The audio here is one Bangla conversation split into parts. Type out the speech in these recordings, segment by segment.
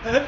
আমি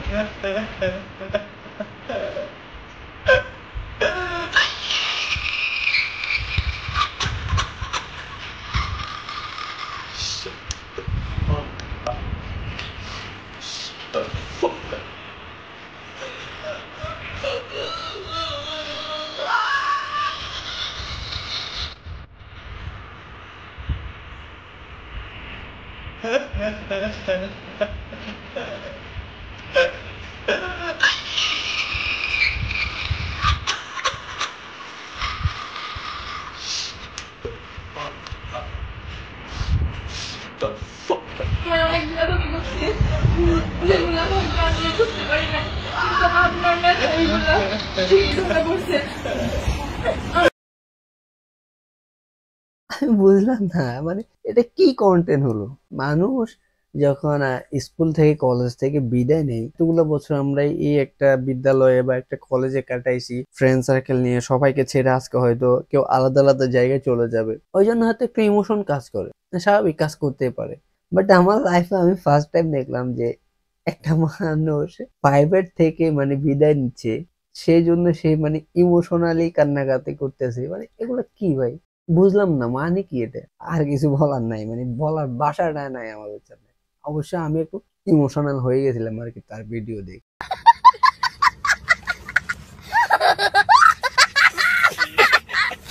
বুঝলাম না, মানে এটা কি কন্টেন্ট হলো? মানুষ যখন স্কুল থেকে কলেজ থেকে বিদায় নেই, এতগুলো বছর আমরা এই একটা বিদ্যালয়ে বা একটা কলেজে কাটাইছি ফ্রেন্ড সার্কেল নিয়ে, সবাইকে ছেড়ে আজকে হয়তো কেউ আলাদা আলাদা জায়গায় চলে যাবে, ওই জন্য হয়তো একটা ইমোশন কাজ করে, স্বাভাবিক কাজ করতেই পারে। বাট আমার লাইফে আমি ফার্স্ট টাইম দেখলাম যে একটা মানুষ প্রাইভেট থেকে মানে বিদায় নিচ্ছে, সেই জন্য সে মানে ইমোশনালি কান্নাকাটি করতেছে। মানে এগুলো কি ভাই? বুঝলাম না, মানে কি এটা? আর কিছু বলার নাই, মানে বলার ভাষাটা নাই আমার কাছে। অবশ্য আমি একটু ইমোশনাল হয়ে গেছিলাম আর কি তার ভিডিও দেখে।